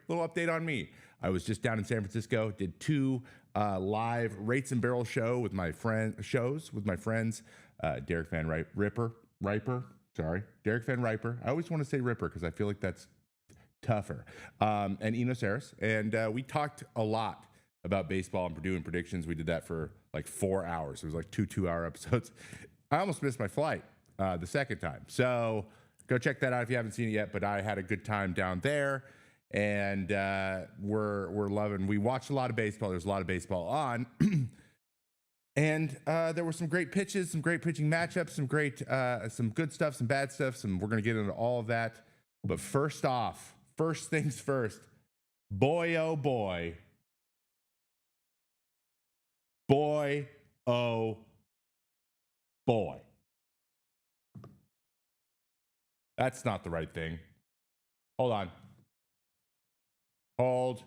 little update on me. I was just down in San Francisco, did 2 live Rates and Barrel shows with my friends, Derek Van Riper. Derek Van Riper. I always want to say Ripper because I feel like that's tougher. And Enos Harris. And we talked a lot about baseball and doing predictions. We did that for like 4 hours. It was like 2 2-hour episodes. I almost missed my flight the second time. So go check that out if you haven't seen it yet. But I had a good time down there. And we're loving. We watched a lot of baseball. There's a lot of baseball on. And there were some great pitches, some great pitching matchups, some good stuff, some bad stuff. We're going to get into all of that. But first things first, boy, oh boy. Boy, oh boy. That's not the right thing. Hold on. Hold.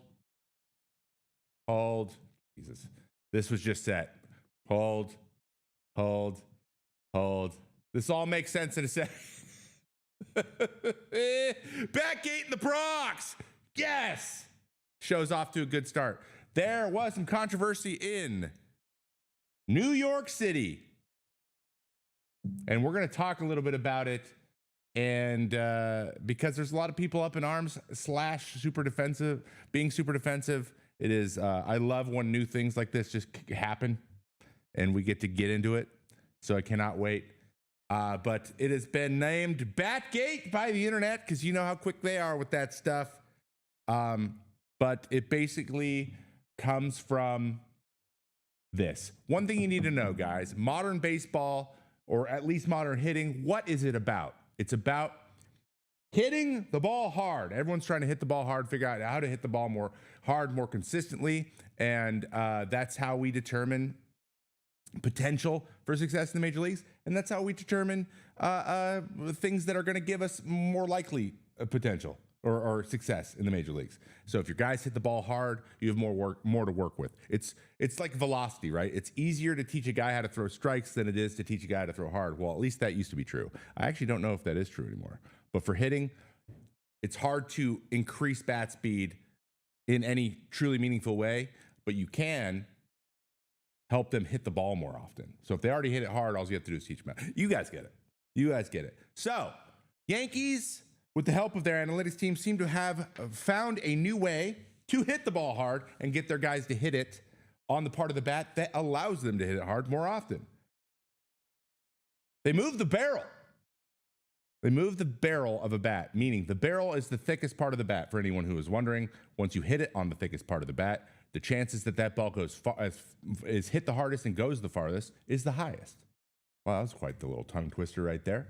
Jesus. This was just set. Hold. This all makes sense in a second. Batgate in the Bronx. Yes. Show's off to a good start. There was some controversy in New York City. And we're going to talk a little bit about it. And because there's a lot of people up in arms / super defensive, being super defensive. It is, I love when new things like this just happen and we get to get into it. So I cannot wait. But it has been named Batgate by the internet because you know how quick they are with that stuff. But it basically comes from this. One thing you need to know, guys, modern baseball, or at least modern hitting, what is it about? It's about hitting the ball hard. Everyone's trying to hit the ball hard, figure out how to hit the ball more consistently. And that's how we determine potential for success in the major leagues. And that's how we determine things that are going to give us more likely potential or success in the major leagues. So if your guys hit the ball hard, you have more to work with. It's like velocity, right? It's easier to teach a guy how to throw strikes than it is to teach a guy how to throw hard. Well, at least that used to be true. I actually don't know if that is true anymore. But for hitting, it's hard to increase bat speed in any truly meaningful way, but you can help them hit the ball more often. So if they already hit it hard, all you have to do is teach them how. You guys get it. So Yankees, with the help of their analytics team, seem to have found a new way to hit the ball hard and get their guys to hit it on the part of the bat that allows them to hit it hard more often. They move the barrel. They move the barrel of a bat, meaning the barrel is the thickest part of the bat. For anyone who is wondering, once you hit it on the thickest part of the bat, the chances that ball is hit the hardest and goes the farthest is the highest. Wow, that was quite the little tongue twister right there.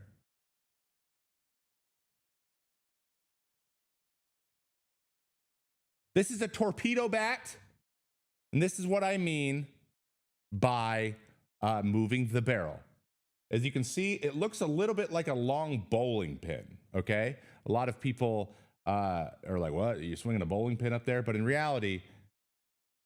This is a torpedo bat, and this is what I mean by moving the barrel. As you can see, it looks a little bit like a long bowling pin, okay? A lot of people are like, what? You're swinging a bowling pin up there? But in reality,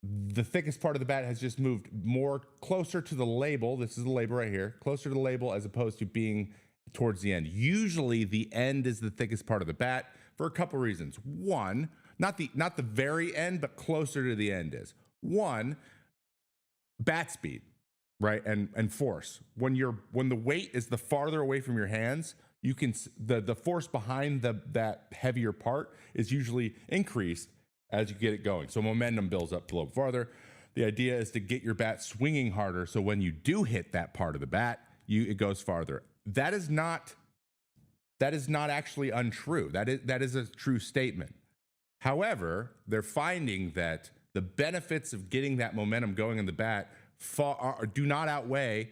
the thickest part of the bat has just moved more closer to the label. This is the label right here, closer to the label as opposed to being towards the end. Usually the end is the thickest part of the bat for a couple reasons. One, not the very end, but closer to the end is. One, bat speed, right? And force. When the weight is the farther away from your hands, you can the force behind that heavier part is usually increased as you get it going. So momentum builds up a little farther. The idea is to get your bat swinging harder, so when you do hit that part of the bat, it goes farther. That is not actually untrue. That is a true statement. However, they're finding that the benefits of getting that momentum going in the bat do not outweigh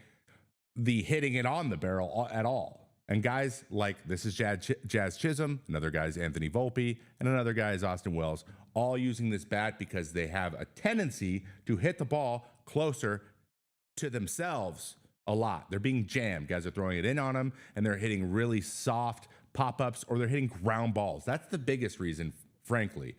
the hitting it on the barrel at all. And guys like, this is Jazz Chisholm, another guy's Anthony Volpe, and another guy is Austin Wells, all using this bat because they have a tendency to hit the ball closer to themselves a lot. They're being jammed. Guys are throwing it in on them, and they're hitting really soft pop-ups, or they're hitting ground balls. That's the biggest reason, frankly.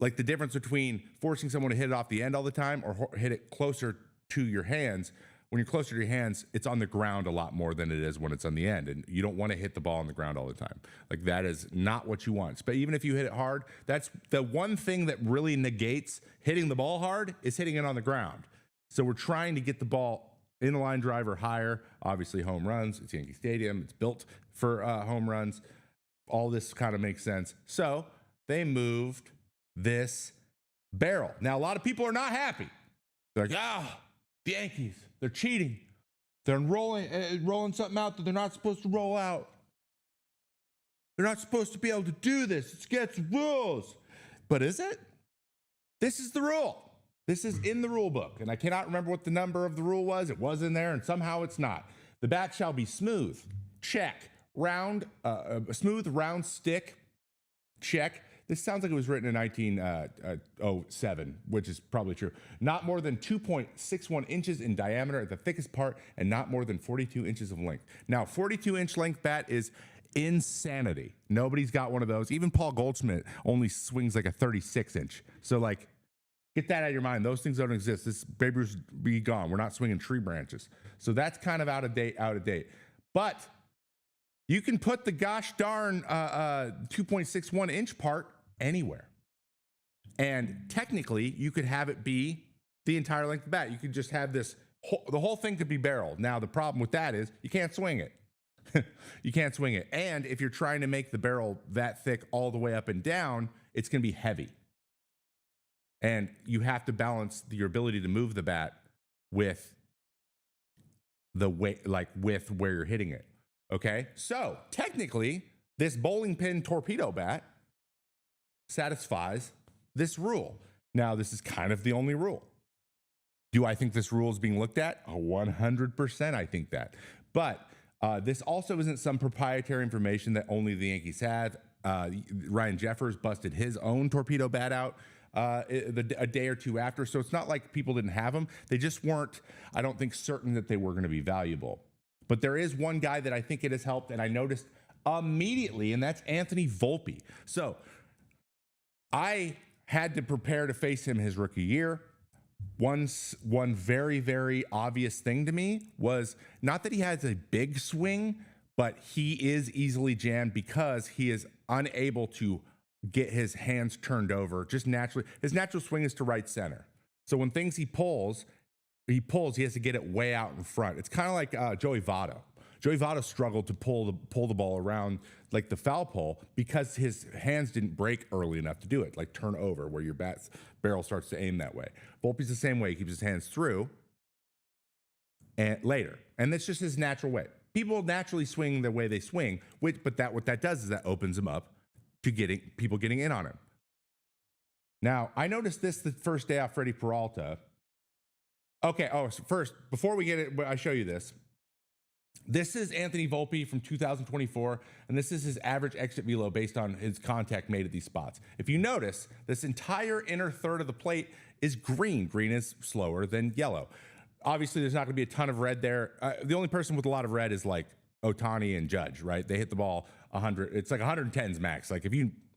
Like the difference between forcing someone to hit it off the end all the time or hit it closer to your hands. when you're closer to your hands, it's on the ground a lot more than it is when it's on the end. And you don't want to hit the ball on the ground all the time. Like, that is not what you want. But even if you hit it hard, that's the one thing that really negates hitting the ball hard is hitting it on the ground. So we're trying to get the ball in the line drive or higher. Obviously, home runs. It's Yankee Stadium. It's built for home runs. All this kind of makes sense. So they moved this barrel. Now, a lot of people are not happy. They're like, the Yankees, they're cheating. They're rolling something out that they're not supposed to roll out. They're not supposed to be able to do this. It's against the rules. But is it? This is the rule. This is in the rule book. And I cannot remember what the number of the rule was. It was in there, and somehow it's not. The bat shall be smooth. Check. Round, smooth, round stick. Check. This sounds like it was written in 1907, which is probably true. Not more than 2.61 inches in diameter at the thickest part and not more than 42 inches of length. Now, 42-inch length bat is insanity. Nobody's got one of those. Even Paul Goldschmidt only swings like a 36-inch. So, like, get that out of your mind. Those things don't exist. This Babe Ruth be gone. We're not swinging tree branches. So that's kind of out of date. But you can put the gosh darn 2.61 inch part anywhere. And technically, you could have it be the entire length of the bat. You could just have this, the whole thing could be barreled. Now, the problem with that is you can't swing it. You can't swing it. And if you're trying to make the barrel that thick all the way up and down, it's going to be heavy. And you have to balance your ability to move the bat with the weight, like with where you're hitting it. Okay? So technically, this bowling pin torpedo bat satisfies this rule. Now, this is kind of the only rule. Do I think this rule is being looked at? 100% I think that. But this also isn't some proprietary information that only the Yankees have. Ryan Jeffers busted his own torpedo bat out a day or two after. So it's not like people didn't have them. They just weren't, I don't think, certain that they were going to be valuable. But there is one guy that I think it has helped, and I noticed immediately, and that's Anthony Volpe. So I had to prepare to face him his rookie year. One very, very obvious thing to me was not that he has a big swing, but he is easily jammed because he is unable to get his hands turned over just naturally. His natural swing is to right center. So when he pulls, he has to get it way out in front. It's kind of like Joey Votto. Joey Votto struggled to pull the ball around like the foul pole because his hands didn't break early enough to do it, like turn over where your barrel starts to aim that way. Volpe's the same way. He keeps his hands through and later. And that's just his natural way. People naturally swing the way they swing, but what that does is that opens them up to people getting in on him. Now, I noticed this the first day off Freddie Peralta. Okay, so first, before we get it, I show you this. This is Anthony Volpe from 2024, and this is his average exit velo based on his contact made at these spots. If you notice, this entire inner third of the plate is green. Green is slower than yellow. Obviously, there's not going to be a ton of red there. The only person with a lot of red is like Ohtani and Judge, right? They hit the ball 100. It's like 110s max. Like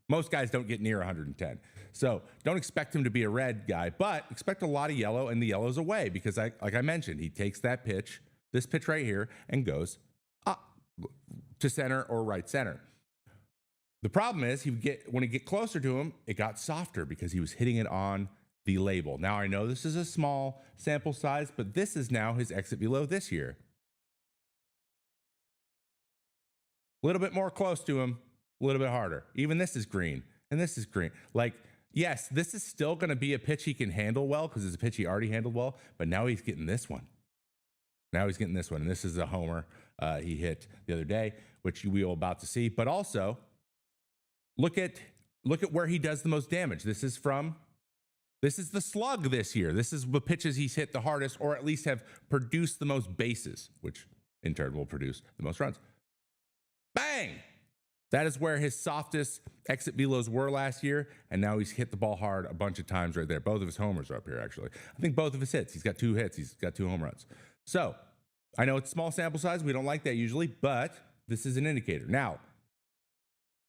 most guys don't get near 110. So don't expect him to be a red guy, but expect a lot of yellow, and the yellow's away because, like I mentioned, he takes that pitch, this pitch right here, and goes up to center or right center. The problem is when he get closer to him, it got softer because he was hitting it on the label. Now, I know this is a small sample size, but this is now his exit velo this year. A little bit more close to him, a little bit harder. Even this is green, and this is green. Like, yes, this is still going to be a pitch he can handle well because it's a pitch he already handled well, but now he's getting this one. And this is a homer he hit the other day, which we are about to see. But also, look at where he does the most damage. This is the slug this year. This is the pitches he's hit the hardest, or at least have produced the most bases, which in turn will produce the most runs. Bang! That is where his softest exit velos were last year, and now he's hit the ball hard a bunch of times right there. Both of his homers are up here, actually. I think both of his hits. He's got 2 hits. He's got 2 home runs. So I know it's small sample size. We don't like that usually, but this is an indicator. Now,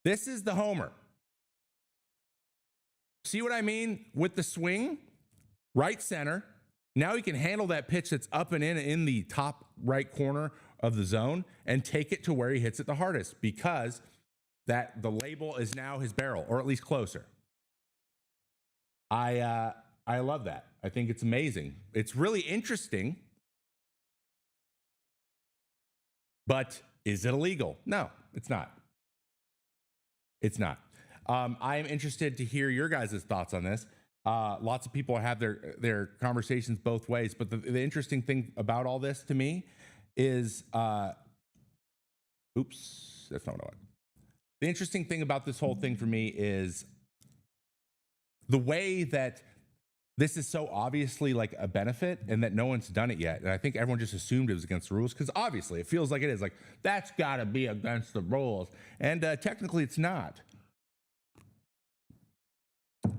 this is the homer. See what I mean with the swing? Right center. Now he can handle that pitch that's up and in the top right corner of the zone and take it to where he hits it the hardest, because that the label is now his barrel, or at least closer. I love that. I think it's amazing. It's really interesting. But is it illegal? No, it's not. It's not. I am interested to hear your guys' thoughts on this. Lots of people have their conversations both ways, but the interesting thing about all this to me is, oops, that's not what I want. The interesting thing about this whole thing for me is the way that this is so obviously like a benefit and that no one's done it yet. And I think everyone just assumed it was against the rules, because obviously it feels like it is. Like, that's got to be against the rules. And technically it's not.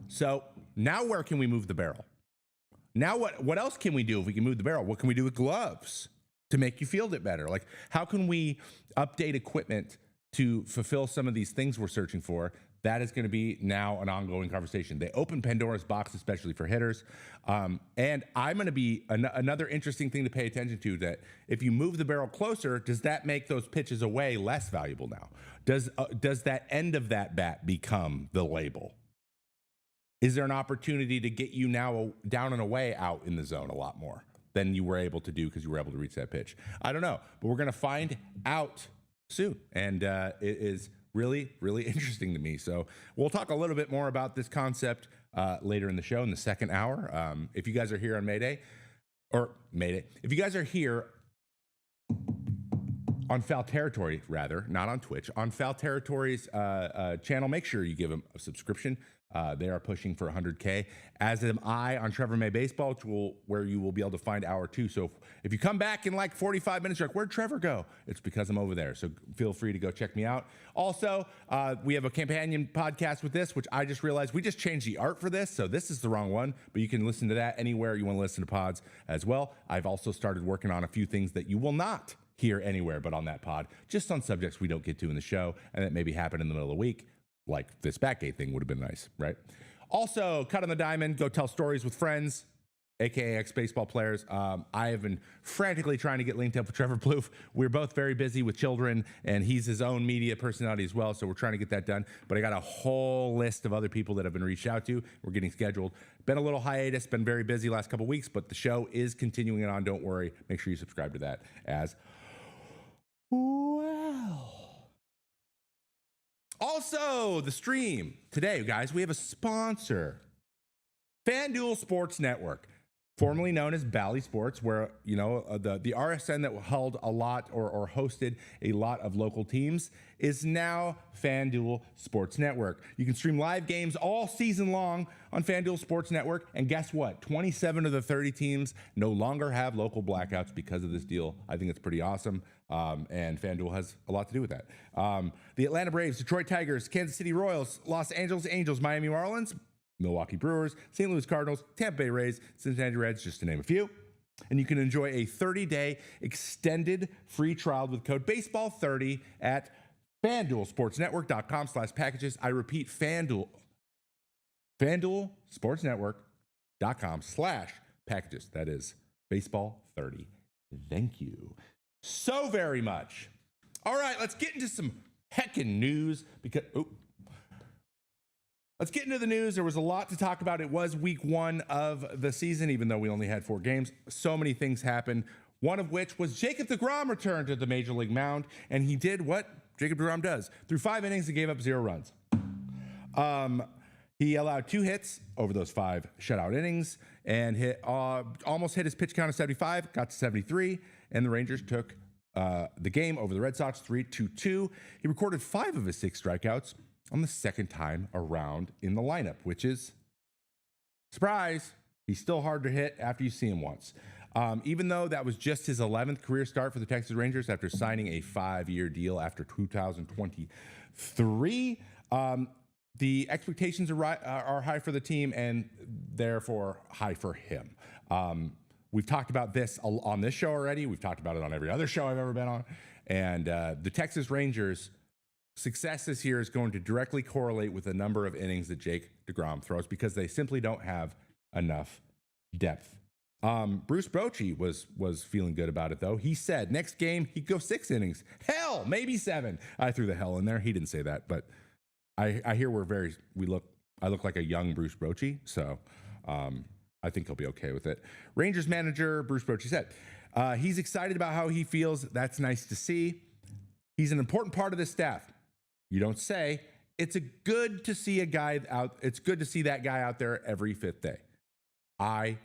So now where can we move the barrel? Now what else can we do if we can move the barrel? What can we do with gloves to make you field it better? Like, how can we update equipment to fulfill some of these things we're searching for? That is going to be now an ongoing conversation. They open Pandora's box, especially for hitters. And I'm going to be another interesting thing to pay attention to, that if you move the barrel closer, does that make those pitches away less valuable now? Does that end of that bat become the label? Is there an opportunity to get you now down and away out in the zone a lot more than you were able to do because you were able to reach that pitch? I don't know, but we're going to find out soon. And it is really, really interesting to me. So we'll talk a little bit more about this concept later in the show in the second hour. If you guys are here on Mayday, if you guys are here on Foul Territory, rather, not on Twitch, on Foul Territory's channel, make sure you give them a subscription. They are pushing for 100K, as am I on Trevor May Baseball, where you will be able to find hour 2. So if you come back in like 45 minutes, you're like, where'd Trevor go? It's because I'm over there. So feel free to go check me out. Also, we have a companion podcast with this, which I just realized we just changed the art for this. So this is the wrong one, but you can listen to that anywhere you want to listen to pods as well. I've also started working on a few things that you will not hear anywhere but on that pod, just on subjects we don't get to in the show and that maybe happen in the middle of the week. Like this Batgate thing would have been nice, right? Also, Cut on the Diamond, go tell stories with friends, aka ex-baseball players. I have been frantically trying to get linked up with Trevor Plouffe. We're both very busy with children, and he's his own media personality as well, so we're trying to get that done. But I got a whole list of other people that have been reached out to. We're getting scheduled. Been a little hiatus, been very busy last couple weeks, but the show is continuing on. Don't worry. Make sure you subscribe to that as well. Also, the stream today, guys, we have a sponsor, FanDuel Sports Network, formerly known as Bally Sports, where, you know, the RSN that held a lot or hosted a lot of local teams is now FanDuel Sports Network. You can stream live games all season long on FanDuel Sports Network. And guess what? 27 of the 30 teams no longer have local blackouts because of this deal. I think it's pretty awesome. And FanDuel has a lot to do with that. The Atlanta Braves, Detroit Tigers, Kansas City Royals, Los Angeles Angels, Miami Marlins, Milwaukee Brewers, St. Louis Cardinals, Tampa Bay Rays, Cincinnati Reds, just to name a few. And you can enjoy a 30-day extended free trial with code BASEBALL30 at FanDuelSportsNetwork.com/packages. I repeat, FanDuelSportsNetwork.com/packages. That is baseball30. Thank you so very much. All right, let's get into some heckin' news because let's get into the news. There was a lot to talk about. It was week 1 of the season, even though we only had 4 games. So many things happened, one of which was Jacob deGrom returned to the Major League mound, and he did what Jacob deGrom does. Through 5 innings, he gave up 0 runs. He allowed 2 hits over those 5 shutout innings and almost hit his pitch count of 75, got to 73, and the Rangers took the game over the Red Sox 3-2. He recorded 5 of his 6 strikeouts on the second time around in the lineup, which is, surprise, he's still hard to hit after you see him once. Even though that was just his 11th career start for the Texas Rangers after signing a 5-year deal after 2023, the expectations are high for the team and therefore high for him. We've talked about this on this show already. We've talked about it on every other show I've ever been on. And the Texas Rangers' success this year is going to directly correlate with the number of innings that Jake deGrom throws, because they simply don't have enough depth Bruce Bochy was feeling good about it, though. He said next game he'd go 6 innings. Hell, maybe 7. I threw the hell in there. He didn't say that, but I hear I look like a young Bruce Bochy, so I think he'll be okay with it. Rangers manager Bruce Bochy said he's excited about how he feels. That's nice to see. He's an important part of this staff. You don't say. It's good to see a guy out. It's good to see that guy out there every 5th day. I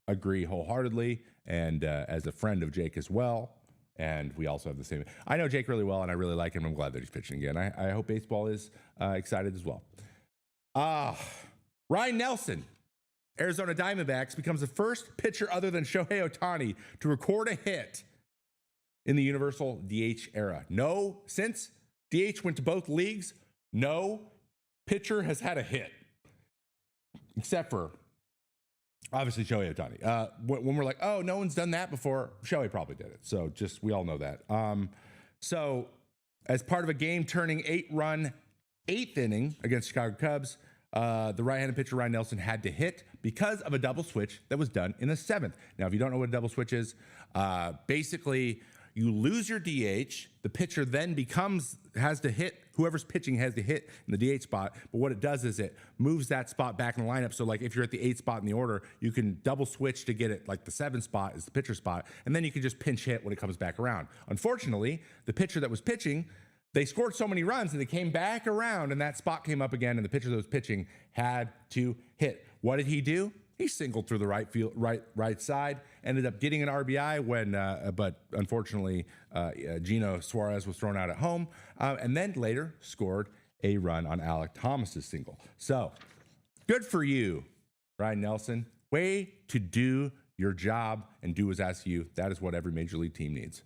agree wholeheartedly, and as a friend of Jake as well, and we also have the same. I know Jake really well, and I really like him. I'm glad that he's pitching again. I hope baseball is excited as well. Ryan Nelson, Arizona Diamondbacks, becomes the first pitcher other than Shohei Ohtani to record a hit in the universal DH era. No, since DH went to both leagues, no pitcher has had a hit, except for obviously Shohei Ohtani. When we're like, oh, no one's done that before, Shohei probably did it. So we all know that. So as part of a game turning 8-run 8th inning against Chicago Cubs, the right-handed pitcher Ryan Nelson had to hit because of a double switch that was done in the 7th. Now, if you don't know what a double switch is, basically you lose your DH. The pitcher then has to hit. Whoever's pitching has to hit in the DH spot. But what it does is it moves that spot back in the lineup. So like if you're at the 8th spot in the order, you can double switch to get it like the 7th spot is the pitcher spot. And then you can just pinch hit when it comes back around. Unfortunately, the pitcher that was pitching, they scored so many runs and they came back around and that spot came up again and the pitcher that was pitching had to hit. What did he do? He singled through the right side, ended up getting an RBI but unfortunately, Gino Suarez was thrown out at home, and then later scored a run on Alek Thomas's single. So good for you, Ryan Nelson. Way to do your job and do as asked of you. That is what every major league team needs.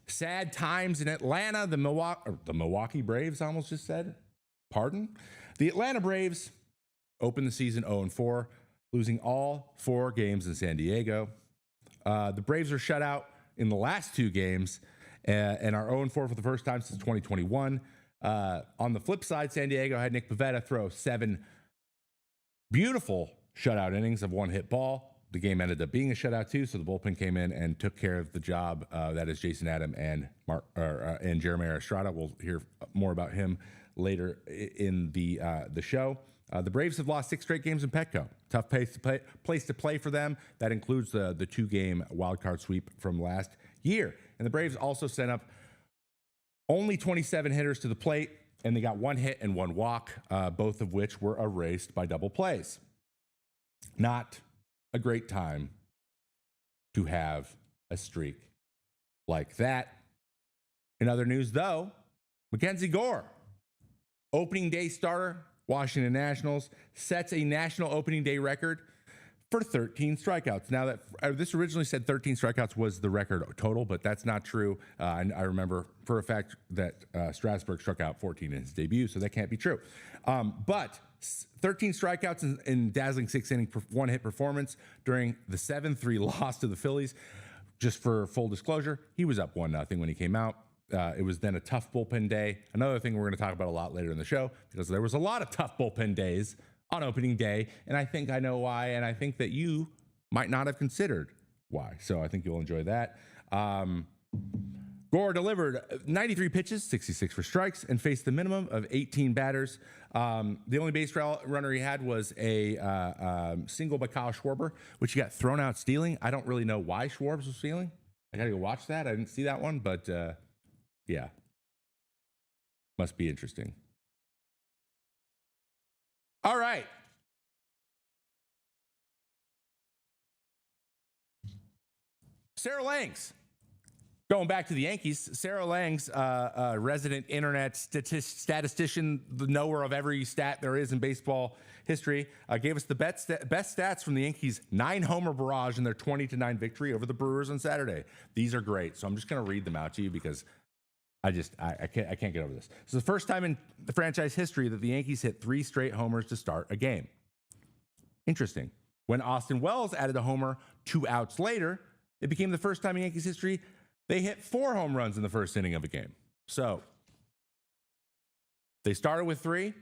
Sad times in Atlanta. The Milwaukee Braves, I almost just said. Pardon? The Atlanta Braves opened the season 0-4, losing all 4 games in San Diego. The Braves are shut out in the last 2 games and are 0-4 for the first time since 2021. On the flip side, San Diego had Nick Pivetta throw 7 beautiful shutout innings of 1-hit ball. The game ended up being a shutout too, so the bullpen came in and took care of the job. That is Jason Adam and Jeremiah Estrada. We'll hear more about him later in the show. The Braves have lost 6 straight games in Petco. Tough place to play for them. That includes the 2-game wildcard sweep from last year. And the Braves also sent up only 27 hitters to the plate, and they got 1 hit and 1 walk, both of which were erased by double plays. Not a great time to have a streak like that. In other news, though, Mackenzie Gore, opening day starter, Washington Nationals, sets a national opening day record for 13 strikeouts. Now, that this originally said 13 strikeouts was the record total, but that's not true. I remember for a fact that Strasburg struck out 14 in his debut, so that can't be true. But 13 strikeouts in dazzling 6-inning 1-hit performance during the 7-3 loss to the Phillies. Just for full disclosure, he was up 1-0 when he came out. It was then a tough bullpen day. Another thing we're going to talk about a lot later in the show, because there was a lot of tough bullpen days on opening day, and I think I know why, and I think that you might not have considered why. So I think you'll enjoy that. Gore delivered 93 pitches, 66 for strikes, and faced the minimum of 18 batters. The only base runner he had was a single by Kyle Schwarber, which he got thrown out stealing. I don't really know why Schwarber was stealing. I got to go watch that. I didn't see that one, but yeah, must be interesting. All right. Sarah Langs. Going back to the Yankees, Sarah Langs, resident internet statistician, the knower of every stat there is in baseball history, gave us the best stats from the Yankees' 9-homer barrage in their 20-9 victory over the Brewers on Saturday. These are great, so I'm just going to read them out to you because I can't get over this. This is the first time in the franchise history that the Yankees hit 3 straight homers to start a game. Interesting. When Austin Wells added a homer 2 outs later, it became the first time in Yankees history they hit 4 home runs in the first inning of a game. So they started with 3.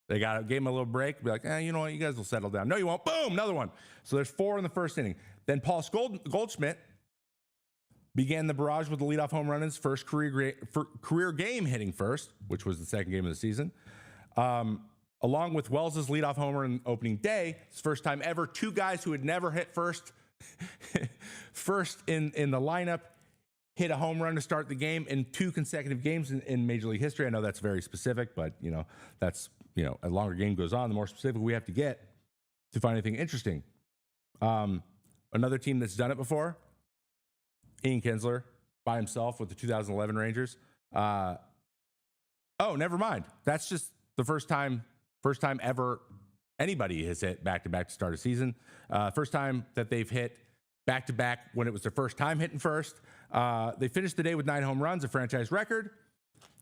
They gave him a little break. Be like, you know what? You guys will settle down. No, you won't. Boom, another one. So there's 4 in the first inning. Then Paul Goldschmidt began the barrage with the leadoff home run in his first career game, hitting first, which was the second game of the season. Along with Wells' leadoff homer in opening day, his first time ever. 2 guys who had never hit first in the lineup hit a home run to start the game in 2 consecutive games in Major League history. I know that's very specific, but that's a longer game goes on, the more specific we have to get to find anything interesting. Another team that's done it before, Ian Kinsler by himself with the 2011 Rangers. Oh, never mind. That's just the first time ever anybody has hit back-to-back to start a season. First time that they've hit back-to-back when it was their first time hitting first. They finished the day with 9 home runs, a franchise record.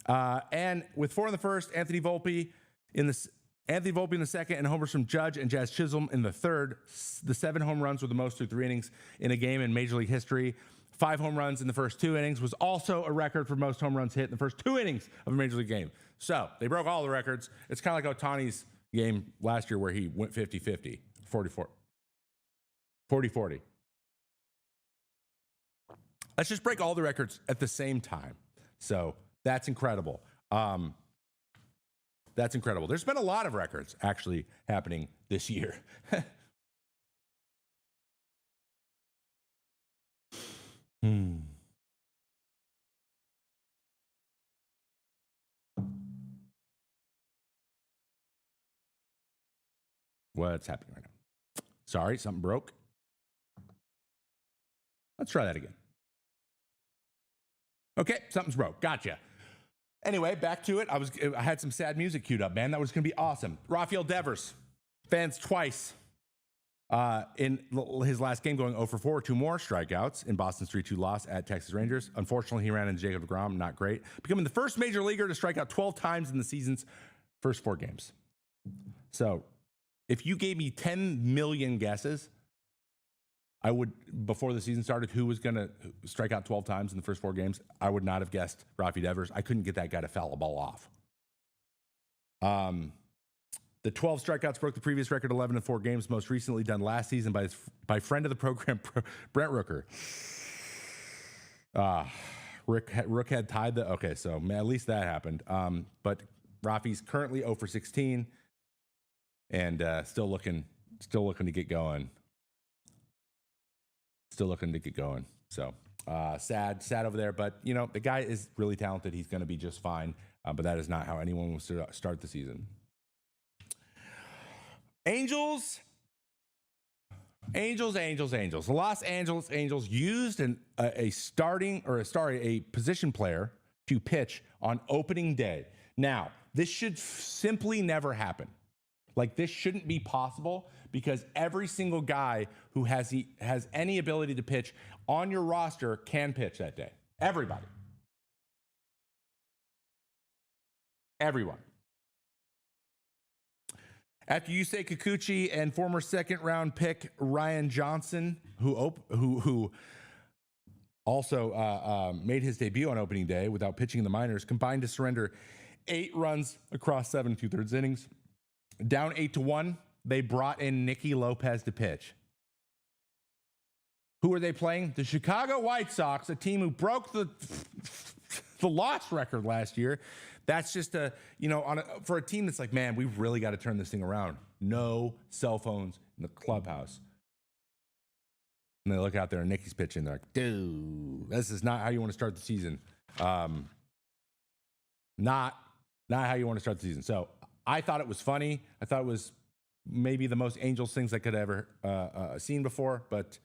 And with 4 in the first, Anthony Volpe in the second, and homers from Judge and Jazz Chisholm in the third. The 7 home runs were the most through 3 innings in a game in Major League history. 5 home runs in the first 2 innings was also a record for most home runs hit in the first 2 innings of a Major League game. So they broke all the records. It's kind of like Ohtani's game last year where he went 50-50, 40-40. Let's just break all the records at the same time. So that's incredible. That's incredible. There's been a lot of records actually happening this year. What's happening right now? Sorry, something broke. Let's try that again. Okay, something's broke. Gotcha. Anyway, back to it. I had some sad music queued up, man. That was going to be awesome. Rafael Devers, fans twice in his last game, going 0 for 4, 2 more strikeouts in Boston's 3-2 loss at Texas Rangers. Unfortunately, he ran into Jacob deGrom. Not great. Becoming the first major leaguer to strike out 12 times in the season's first 4 games. So if you gave me 10 million guesses, I would, before the season started, who was going to strike out 12 times in the first 4 games, I would not have guessed Rafi Devers. I couldn't get that guy to foul a ball off. The 12 strikeouts broke the previous record, 11 in 4 games, most recently done last season by friend of the program, Brent Rooker. Rook had tied the, okay, so at least that happened. But Rafi's currently 0 for 16 and still looking to get going. So sad over there. But, the guy is really talented. He's going to be just fine. But that is not how anyone will start the season. Angels. The Los Angeles Angels used a position player to pitch on opening day. Now, this should simply never happen. Like, this shouldn't be possible because every single guy who has any ability to pitch on your roster can pitch that day. Everybody. Everyone. After Yusei Kikuchi and former second-round pick Ryan Johnson, who also made his debut on opening day without pitching in the minors, combined to surrender 8 runs across 7 2/3 innings. Down 8-1, they brought in Nicky Lopez to pitch. Who are they playing? The Chicago White Sox, a team who broke the loss record last year. That's just for a team that's like, man, we've really got to turn this thing around. No cell phones in the clubhouse. And they look out there and Nicky's pitching. They're like, dude, this is not how you want to start the season. Not how you want to start the season. So I thought it was funny. I thought it was maybe the most Angels things I could have ever seen before. But,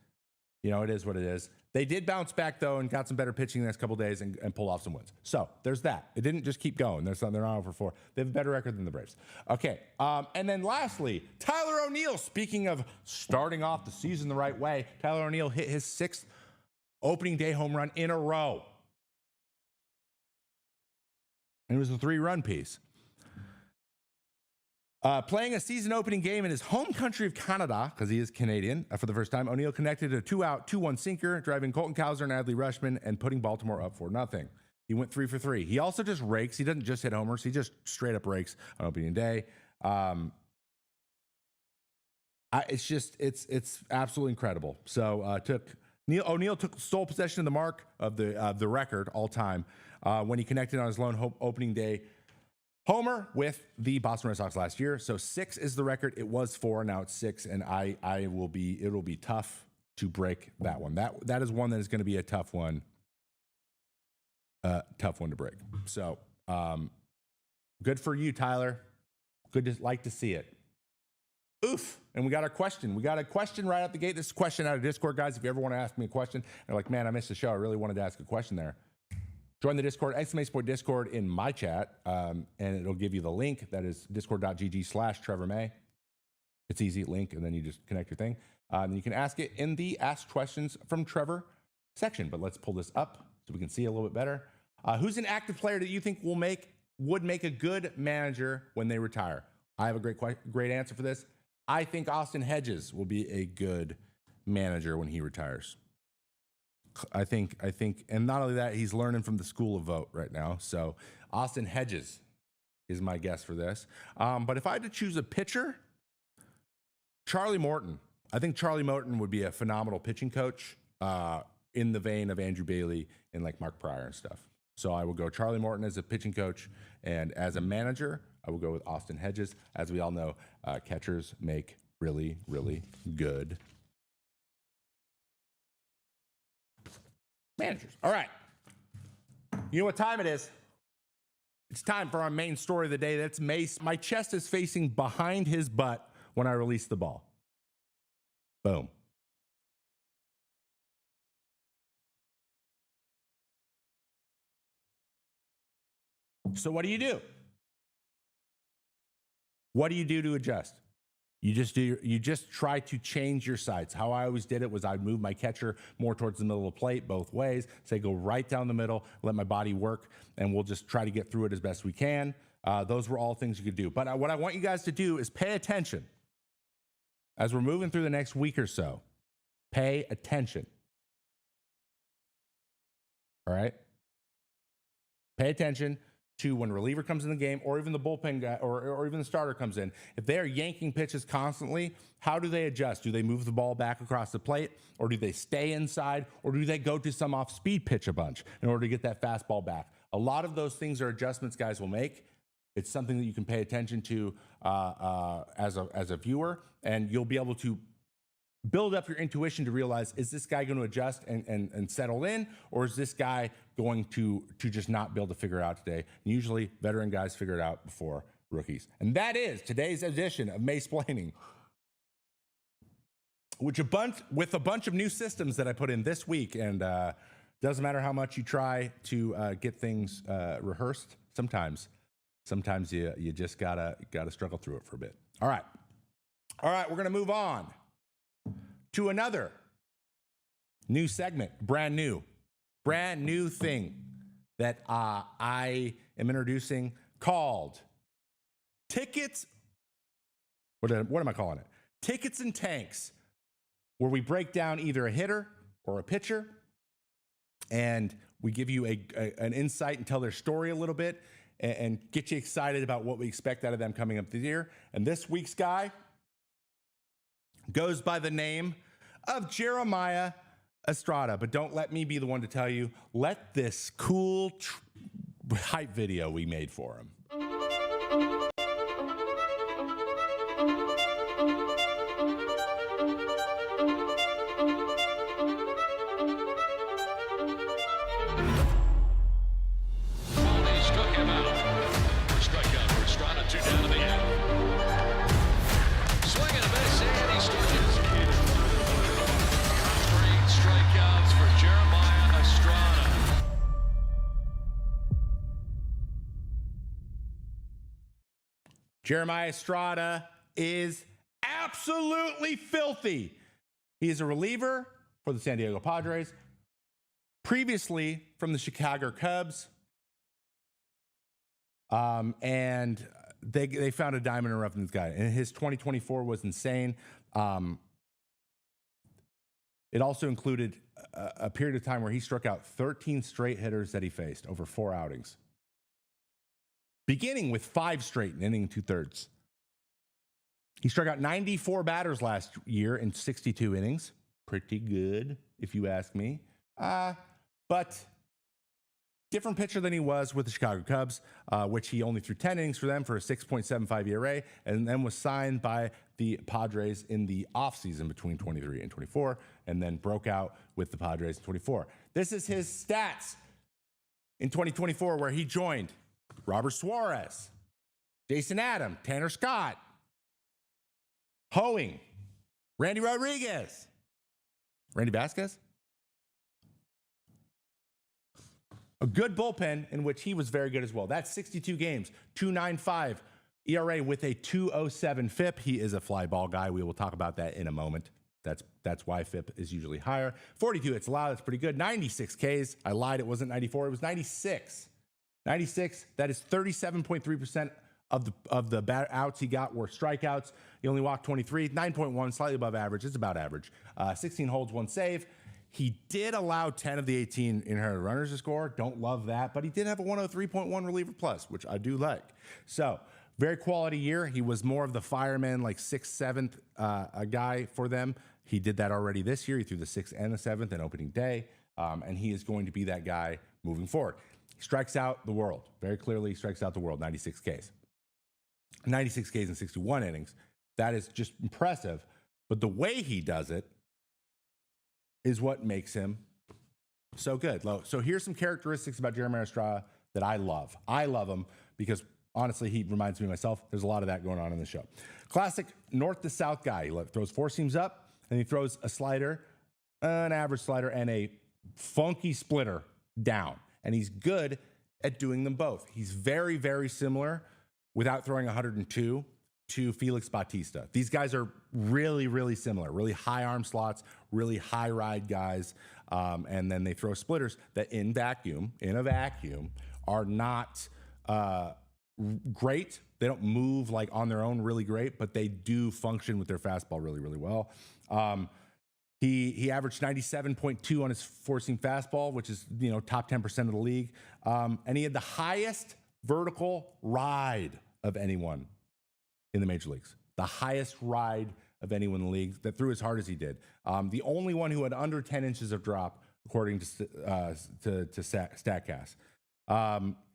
it is what it is. They did bounce back, though, and got some better pitching the next couple of days and pulled off some wins. So there's that. It didn't just keep going. They're not over 4. They have a better record than the Braves. Okay. And then lastly, Tyler O'Neill. Speaking of starting off the season the right way, Tyler O'Neill hit his 6th opening day home run in a row. And it was a 3-run piece. Playing a season opening game in his home country of Canada, because he is Canadian, for the first time, O'Neill connected a 2-out, 2-1 sinker, driving Colton Cowser and Adley Rutschman and putting Baltimore up 4-0. He went 3 for 3. He also just rakes. He doesn't just hit homers. He just straight up rakes on opening day. It's absolutely incredible. So O'Neill stole possession of the mark of the record all time when he connected on his lone opening day homer with the Boston Red Sox last year. So 6 is the record. It was 4, now it's 6, and it'll be tough to break that one. That is one that is going to be a tough one to break. So good for you, Tyler. Good to like to see it. Oof. And we got our question. We got a question right out the gate. This is a question out of Discord, guys. If you ever want to ask me a question, you're like, man, I missed the show. I really wanted to ask a question there. Join the Discord, !Sport Discord in my chat, and it'll give you the link. That is discord.gg/Trevor May. It's easy, link, and then you just connect your thing. And you can ask it in the Ask Questions from Trevor section. But let's pull this up so we can see a little bit better. Who's an active player that you think would make a good manager when they retire? I have a great answer for this. I think Austin Hedges will be a good manager when he retires. I think, and not only that, he's learning from the school of vote right now. So Austin Hedges is my guess for this. But if I had to choose a pitcher, Charlie Morton. I think Charlie Morton would be a phenomenal pitching coach in the vein of Andrew Bailey and like Mark Pryor and stuff. So I will go Charlie Morton as a pitching coach, and as a manager, I will go with Austin Hedges. As we all know, catchers make really, really good managers. All right. You know what time it is? It's time for our main story of the day. That's Mace. My chest is facing behind his butt when I release the ball. Boom. So what do you do? What do you do to adjust? You just try to change your sights. How I always did it was I'd move my catcher more towards the middle of the plate both ways, say go right down the middle, let my body work, and we'll just try to get through it as best we can. Those were all things you could do. But what I want you guys to do is pay attention. As we're moving through the next week or so, pay attention. All right? Pay attention to when reliever comes in the game, or even the bullpen guy, or even the starter comes in. If they are yanking pitches constantly, how do they adjust? Do they move the ball back across the plate, or do they stay inside, or do they go to some off-speed pitch a bunch in order to get that fastball back? A lot of those things are adjustments guys will make. It's something that you can pay attention to as a viewer, and you'll be able to build up your intuition to realize, is this guy going to adjust and settle in, or is this guy going to just not be able to figure it out today? And usually veteran guys figure it out before rookies. And that is today's edition of Maysplaining, with a bunch of new systems that I put in this week. And doesn't matter how much you try to get things rehearsed. Sometimes you just gotta struggle through it for a bit. All right, we're gonna move on to another new segment, brand new thing that I am introducing called Tickets. What am I calling it? Tickets and Tanks, where we break down either a hitter or a pitcher, and we give you an insight and tell their story a little bit and get you excited about what we expect out of them coming up this year. And this week's guy goes by the name of Jeremiah Estrada. But don't let me be the one to tell you. Let this cool hype video we made for him. Jeremiah Estrada is absolutely filthy. He is a reliever for the San Diego Padres, previously from the Chicago Cubs. And they found a diamond in the rough in this guy. And his 2024 was insane. It also included a period of time where he struck out 13 straight hitters that he faced over 4 outings, beginning with 5 straight in inning 2/3. He struck out 94 batters last year in 62 innings. Pretty good, if you ask me. But different pitcher than he was with the Chicago Cubs, which he only threw 10 innings for them for a 6.75 ERA, and then was signed by the Padres in the offseason between 23 and 24, and then broke out with the Padres in 24. This is his stats in 2024, where he joined Robert Suarez, Jason Adam, Tanner Scott, Hoeing, Randy Rodriguez, Randy Vasquez. A good bullpen in which he was very good as well. That's 62 games, 2.95 ERA with a 2.07 FIP. He is a fly ball guy. We will talk about that in a moment. That's why FIP is usually higher. 42 hits allowed. That's pretty good. 96 Ks. I lied. It wasn't 94. It was 96. 96. That is 37.3% of the outs he got were strikeouts. He only walked 23. 9.1, slightly above average. It's about average. 16 holds, 1 save. He did allow 10 of the 18 inherited runners to score. Don't love that, but he did have a 103.1 reliever plus, which I do like. So very quality year. He was more of the fireman, like 6th, 7th guy for them. He did that already this year. He threw the 6th and the 7th in opening day, and he is going to be that guy moving forward. He strikes out the world. Very clearly strikes out the world, 96 Ks. 96 Ks in 61 innings. That is just impressive, but the way he does it is what makes him so good. So here's some characteristics about Jeremiah Estrada that I love. I love him because, honestly, he reminds me of myself. There's a lot of that going on in the show. Classic north to south guy. He throws 4 seams up, and he throws a slider, an average slider, and a funky splitter down. And he's good at doing them both. He's very, very similar, without throwing 102, to Felix Bautista. These guys are really, really similar, really high arm slots, really high ride guys. And then they throw splitters that in a vacuum, are not great. They don't move like on their own really great, but they do function with their fastball really, really well. He averaged 97.2 on his 4-seam fastball, which is, top 10% of the league. And he had the highest vertical ride of anyone in the major leagues. The highest ride of anyone in the league that threw as hard as he did. The only one who had under 10 inches of drop, according to StatCast.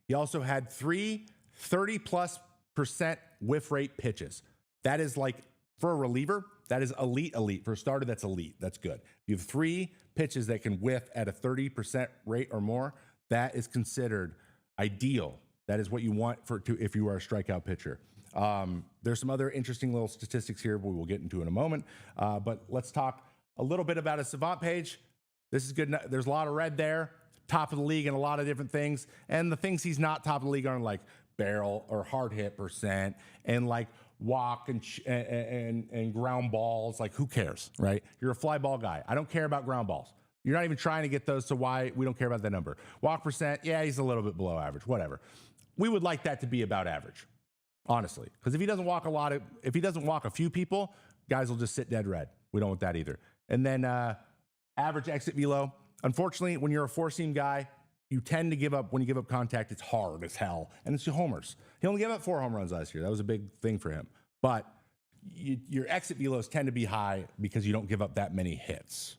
He also had 3 30+% whiff rate pitches. That is like, for a reliever, that is elite. For a starter, that's elite. That's good. You have 3 pitches that can whiff at a 30% rate or more. That is considered ideal. That is what you want if you are a strikeout pitcher. There's some other interesting little statistics here we will get into in a moment. But let's talk a little bit about his Savant page. This is good. There's a lot of red there. Top of the league in a lot of different things. And the things he's not top of the league on, like barrel or hard hit percent and like walk and ground balls. Like, who cares, right? You're a fly ball guy. I don't care about ground balls. You're not even trying to get those, so why we don't care about that number. Walk percent, yeah, he's a little bit below average, whatever. We would like that to be about average, honestly, because if he doesn't walk a few people, guys will just sit dead red. We don't want that either. And then average exit velo. Unfortunately, when you're a 4-seam guy, you tend to give up. When you give up contact, it's hard as hell, and it's your homers. He only gave up 4 home runs last year. That was a big thing for him. But your exit velos tend to be high because you don't give up that many hits.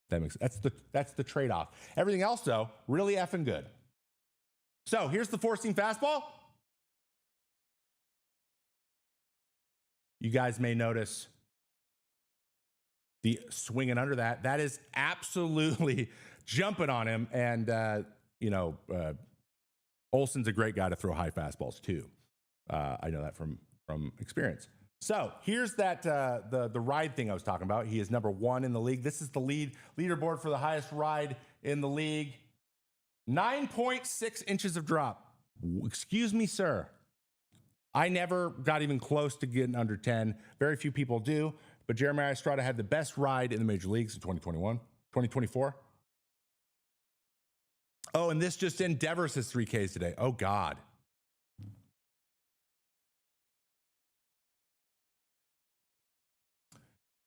That makes that's the trade-off. Everything else, though, really effing good. So here's the 4-seam fastball. You guys may notice the swinging under that. That is absolutely jumping on him. And, Olson's a great guy to throw high fastballs too. I know that from experience. So here's that the ride thing I was talking about. He is number 1 in the league. This is the leaderboard for the highest ride in the league. 9.6 inches of drop. Excuse me, sir. I never got even close to getting under 10. Very few people do. But Jeremiah Estrada had the best ride in the major leagues in 2024. Oh, and this just in, Devers has 3 Ks today. Oh, God.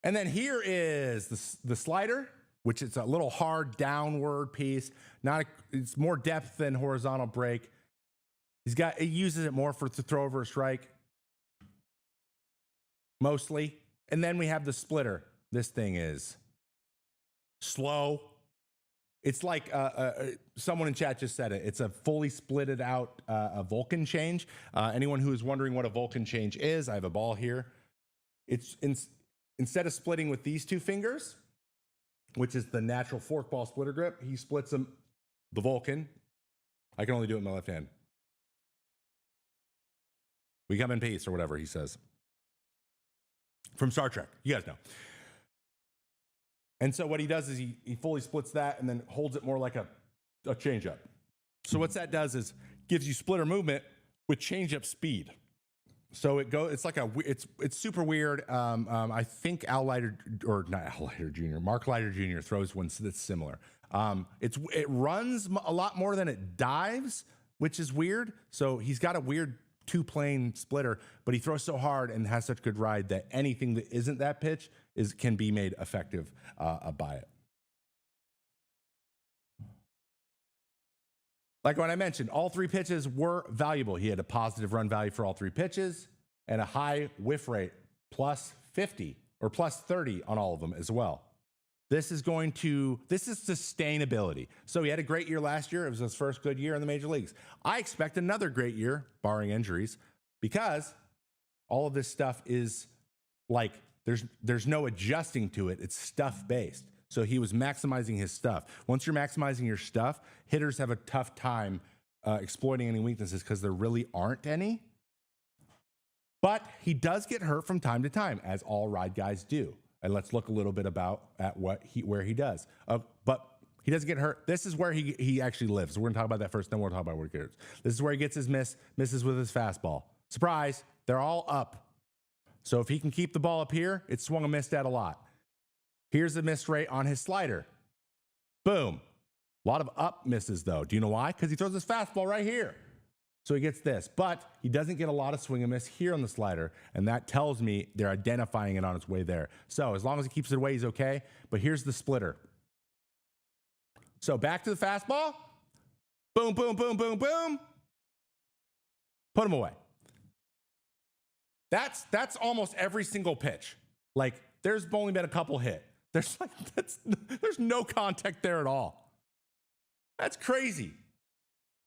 And then here is the slider, which is a little hard downward piece. It's more depth than horizontal break. He uses it more to throw over a strike. mostly. And then we have the splitter. This thing is slow. It's like someone in chat just said it. It's a fully splitted out a Vulcan change. Anyone who is wondering what a Vulcan change is, I have a ball here. It's instead of splitting with these two fingers, which is the natural forkball splitter grip, he splits them the Vulcan. I can only do it with my left hand. We come in peace, or whatever he says. From Star Trek, you guys know. And so what he does is he fully splits that and then holds it more like a changeup. So what that does is gives you splitter movement with changeup speed. So it's like it's super weird. I think Mark Leiter Jr. throws one that's similar. It runs a lot more than it dives, which is weird. So he's got a weird two-plane splitter, but he throws so hard and has such good ride that anything that isn't that pitch can be made effective by it. Like when I mentioned, all three pitches were valuable. He had a positive run value for all three pitches and a high whiff rate, plus 50 or plus 30 on all of them as well. This is sustainability. So he had a great year last year. It was his first good year in the major leagues. I expect another great year, barring injuries, because all of this stuff is like, there's no adjusting to it. It's stuff based. So he was maximizing his stuff. Once you're maximizing your stuff, hitters have a tough time exploiting any weaknesses because there really aren't any. But he does get hurt from time to time, as all ride guys do. And let's look a little bit where he does. But he doesn't get hurt. This is where he actually lives. So we're gonna talk about that first, then we'll talk about where he gets. This is where he gets his misses with his fastball. Surprise, they're all up. So if he can keep the ball up here, it's swung and missed at a lot. Here's the miss rate on his slider. Boom. A lot of up misses though. Do you know why? Because he throws his fastball right here. So he gets this, but he doesn't get a lot of swing and miss here on the slider, and that tells me they're identifying it on its way there. So as long as he keeps it away, he's okay, but here's the splitter. So back to the fastball. Boom, boom, boom, boom, boom. Put him away. That's almost every single pitch. Like, there's only been a couple hit. There's no contact there at all. That's crazy.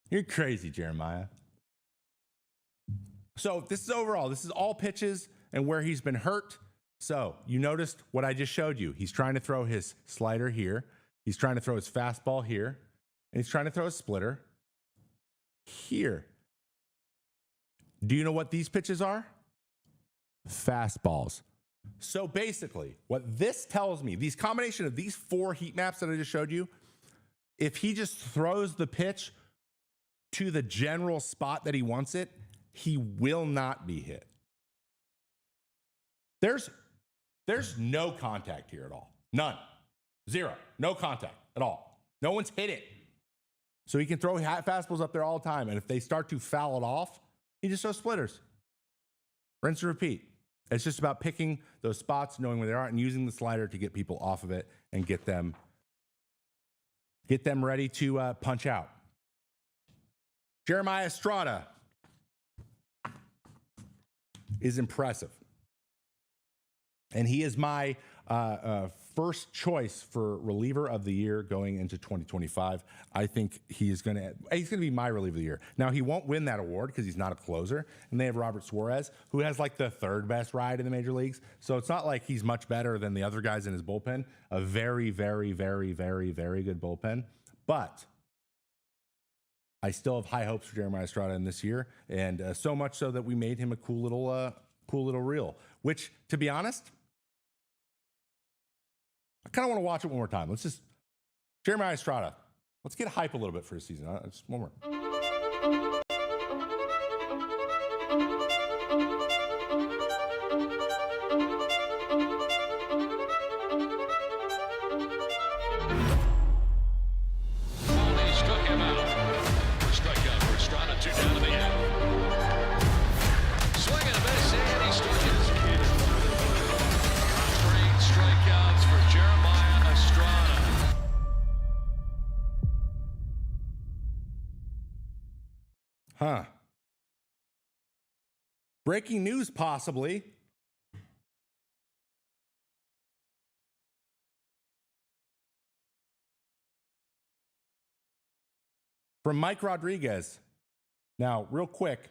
You're crazy, Jeremiah. So this is overall. This is all pitches and where he's been hurt. So you noticed what I just showed you. He's trying to throw his slider here. He's trying to throw his fastball here. And he's trying to throw his splitter here. Do you know what these pitches are? Fastballs. So basically, what this tells me, these combination of these four heat maps that I just showed you, if he just throws the pitch to the general spot that he wants it, he will not be hit. There's no contact here at all. None. Zero. No contact at all. No one's hit it. So he can throw fastballs up there all the time. And if they start to foul it off, he just throws splitters. Rinse and repeat. It's just about picking those spots, knowing where they are, and using the slider to get people off of it and get them ready to punch out. Jeremiah Estrada is impressive. And he is my first choice for reliever of the year going into 2025. I think he's going to be my reliever of the year. Now, he won't win that award because he's not a closer. And they have Robert Suarez, who has like the third best ride in the major leagues. So it's not like he's much better than the other guys in his bullpen. A very, very, very, very, very good bullpen. But I still have high hopes for Jeremiah Estrada in this year. And so much so that we made him a cool little reel, which, to be honest, I kind of want to watch it one more time. Jeremiah Estrada. Let's get hype a little bit for his season. Just one more. Struck him out. Strikeout for Estrada. 2 down to the end. Swing and a miss, and he struck it. 3 strikeouts for Jeremiah Estrada. Breaking news, possibly. from Mike Rodriguez. Now, real quick.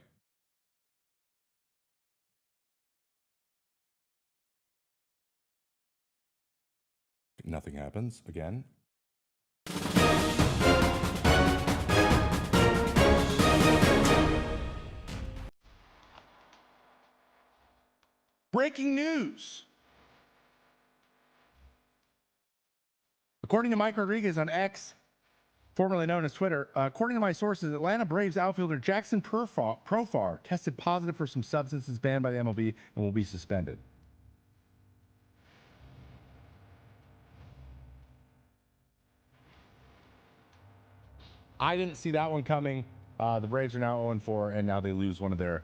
Nothing happens again. Breaking news. According to Mike Rodriguez on X, formerly known as Twitter, according to my sources, Atlanta Braves outfielder Jackson Profar tested positive for some substances banned by the MLB and will be suspended. I didn't see that one coming. The Braves are now 0-4, and now they lose one of their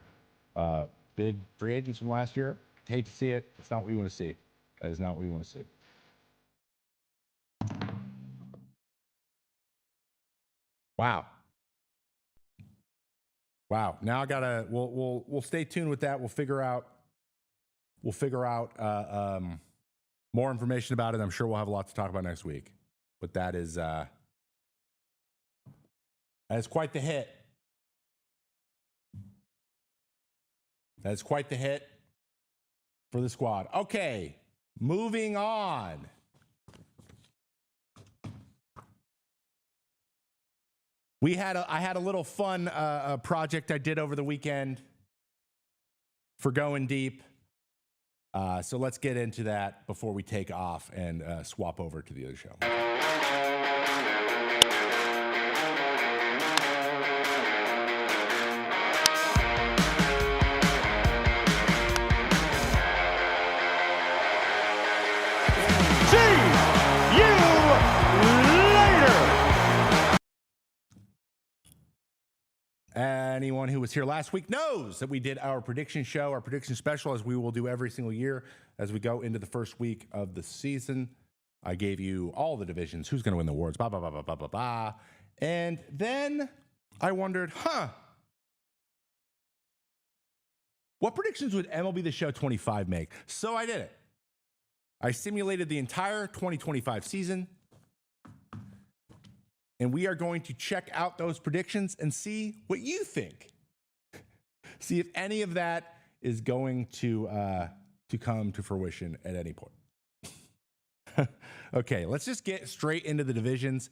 big free agents from last year. Hate to see it. It's not what we want to see. That is not what we want to see. Wow. Now I gotta. We'll stay tuned with that. We'll figure out more information about it. I'm sure we'll have a lot to talk about next week. But that is quite the hit. That is quite the hit for the squad. Okay, moving on. I had a little fun project I did over the weekend for going deep. So let's get into that before we take off and swap over to the other show. Anyone who was here last week knows that we did our prediction show, our prediction special, as we will do every single year as we go into the first week of the season. I gave you all the divisions, who's going to win the awards, blah, blah, blah, blah, blah, blah, blah. And then I wondered, what predictions would MLB the Show 25 make? So I did it. I simulated the entire 2025 season. And we are going to check out those predictions and see what you think. See if any of that is going to come to fruition at any point. Okay, let's just get straight into the divisions.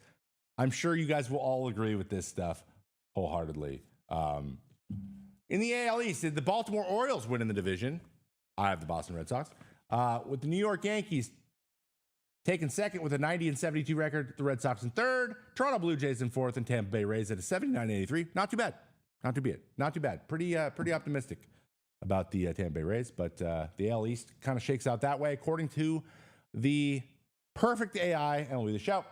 I'm sure you guys will all agree with this stuff wholeheartedly. In the AL East, did the Baltimore Orioles win in the division? I have the Boston Red Sox. With the New York Yankees taking second with a 90-72 record, the Red Sox in third, Toronto Blue Jays in fourth, and Tampa Bay Rays at a 79-83. Not too bad. Not too bad. Pretty optimistic about the Tampa Bay Rays, but the AL East kind of shakes out that way, according to the perfect AI MLB the Show.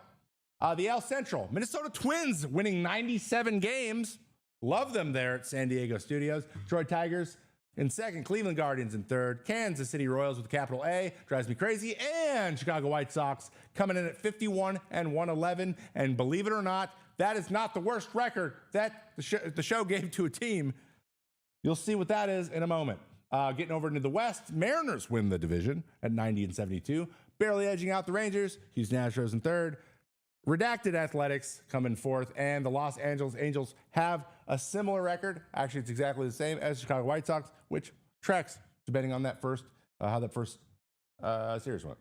The AL Central, Minnesota Twins winning 97 games. Love them there at San Diego Studios. Detroit Tigers in second, Cleveland Guardians in third, Kansas City Royals with a capital A, drives me crazy, and Chicago White Sox coming in at 51-111. And believe it or not, that is not the worst record that the show gave to a team. You'll see what that is in a moment. Getting over into the West, Mariners win the division at 90-72, barely edging out the Rangers. Houston Astros in third. Redacted Athletics come in fourth, and the Los Angeles Angels have a similar record. Actually, it's exactly the same as Chicago White Sox, which tracks depending on that first how that first series went.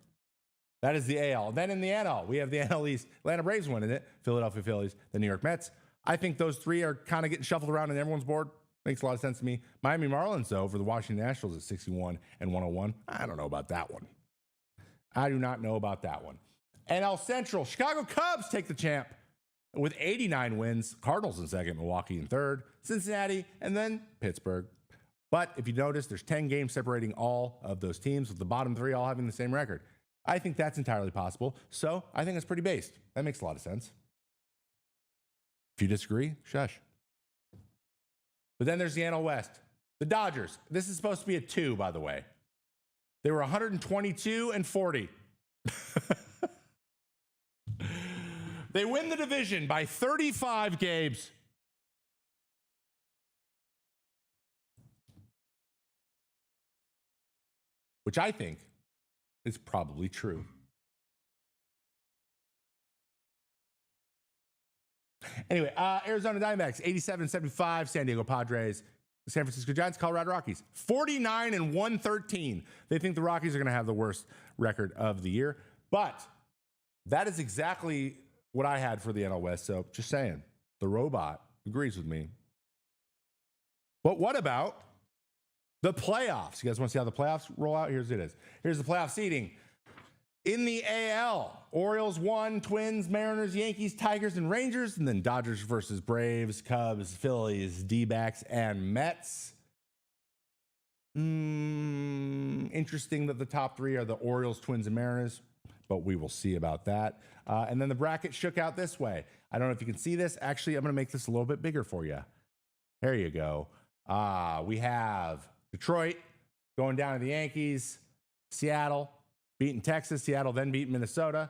That is the AL. Then in the NL, we have the NL East. Atlanta Braves winning it, Philadelphia Phillies, the New York Mets. I think those three are kind of getting shuffled around in everyone's board. Makes a lot of sense to me. Miami Marlins, though, for the Washington Nationals at 61-101. I don't know about that one. I do not know about that one. NL Central, Chicago Cubs take the champ with 89 wins. Cardinals in second, Milwaukee in third, Cincinnati, and then Pittsburgh. But if you notice, there's 10 games separating all of those teams, with the bottom three all having the same record. I think that's entirely possible. So I think it's pretty based. That makes a lot of sense. If you disagree, shush. But then there's the NL West. The Dodgers. This is supposed to be a 2, by the way. They were 122-40. They win the division by 35 games. Which I think is probably true. Anyway, Arizona Diamondbacks, 87-75. San Diego Padres. San Francisco Giants, Colorado Rockies, 49-113. They think the Rockies are going to have the worst record of the year. But that is exactly what I had for the NL West. So just saying, the robot agrees with me. But what about the playoffs? You guys want to see how the playoffs roll out? Here's the playoff seeding. In the AL, Orioles 1, Twins, Mariners, Yankees, Tigers, and Rangers, and then Dodgers versus Braves, Cubs, Phillies, D-backs, and Mets. Interesting that the top three are the Orioles, Twins, and Mariners, but we will see about that. And then the bracket shook out this way. I don't know if you can see this. Actually, I'm going to make this a little bit bigger for you. There you go. We have Detroit going down to the Yankees, Seattle beating Texas, Seattle then beating Minnesota,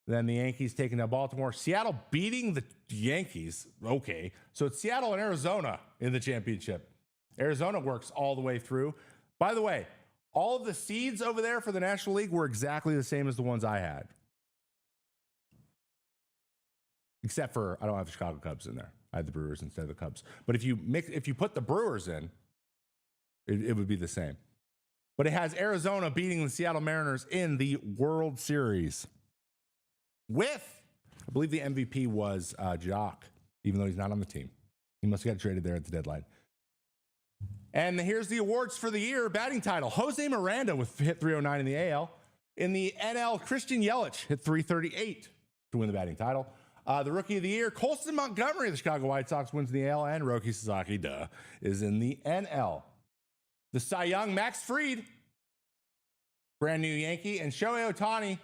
then the Yankees taking down Baltimore, Seattle beating the Yankees. Okay, so it's Seattle and Arizona in the championship. Arizona works all the way through. By the way, all of the seeds over there for the National League were exactly the same as the ones I had. Except for I don't have the Chicago Cubs in there. I had the Brewers instead of the Cubs. But if you put the Brewers in, it would be the same. But it has Arizona beating the Seattle Mariners in the World Series. With, I believe the MVP was Jock, even though he's not on the team. He must have got traded there at the deadline. And here's the awards for the year. Batting title, Jose Miranda with hit 309 in the AL. In the NL, Christian Yelich hit 338 to win the batting title. The Rookie of the Year, Colson Montgomery of the Chicago White Sox wins in the AL, and Roki Sasaki, is in the NL. The Cy Young, Max Fried, brand new Yankee, and Shohei Ohtani,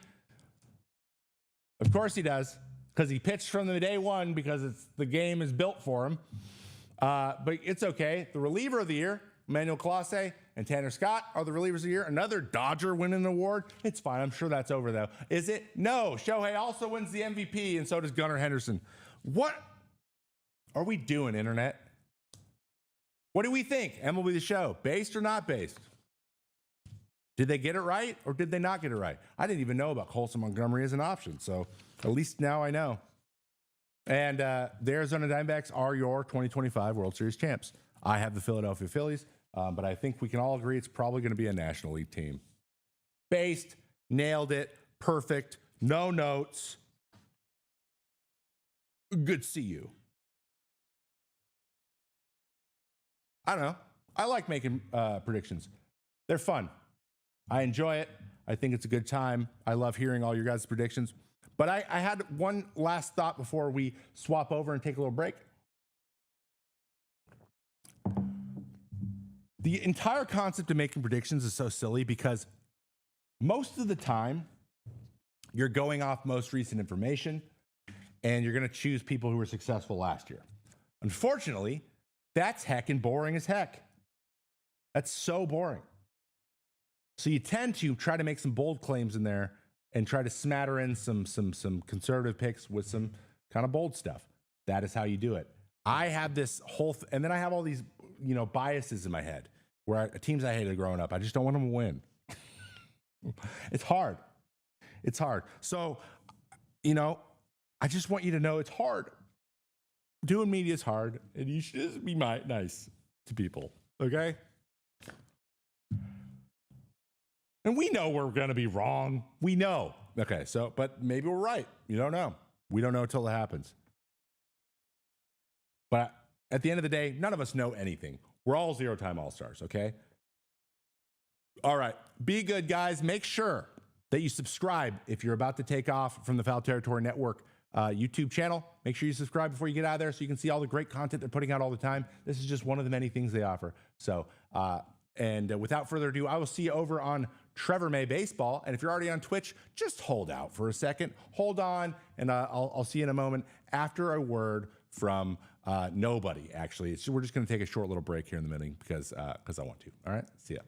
of course he does, because he pitched from the day one because the game is built for him. But it's okay. The Reliever of the Year, Emmanuel Clase and Tanner Scott are the Relievers of the Year. Another Dodger winning an award. It's fine. I'm sure that's over, though. Is it? No. Shohei also wins the MVP, and so does Gunnar Henderson. What are we doing, Internet? What do we think? MLB the Show, based or not based? Did they get it right or did they not get it right? I didn't even know about Colson Montgomery as an option, so at least now I know. And the Arizona Diamondbacks are your 2025 World Series champs. I have the Philadelphia Phillies, but I think we can all agree it's probably going to be a National League team. Based, nailed it, perfect, no notes. Good to see you. I don't know. I like making predictions. They're fun. I enjoy it. I think it's a good time. I love hearing all your guys' predictions. But I had one last thought before we swap over and take a little break. The entire concept of making predictions is so silly because most of the time you're going off most recent information and you're going to choose people who were successful last year. Unfortunately, that's heckin' boring as heck. That's so boring. So you tend to try to make some bold claims in there and try to smatter in some conservative picks with some kind of bold stuff. That is how you do it. I have this whole, and then I have all these, biases in my head where teams I hated growing up, I just don't want them to win. It's hard. It's hard. So, I just want you to know it's hard. Doing media is hard, and you should just be nice to people, okay? And we know we're going to be wrong. We know. Okay, but maybe we're right. You don't know. We don't know until it happens. But at the end of the day, none of us know anything. We're all zero-time all-stars, okay? All right, be good, guys. Make sure that you subscribe if you're about to take off from the Foul Territory Network YouTube channel. Make sure you subscribe before you get out of there so you can see all the great content they're putting out all the time. This is just one of the many things they offer. So, without further ado, I will see you over on Trevor May Baseball. And if you're already on Twitch, just hold out for a second. Hold on, and I'll see you in a moment after a word from nobody, actually. We're just going to take a short little break here in the middle because I want to. All right? See ya.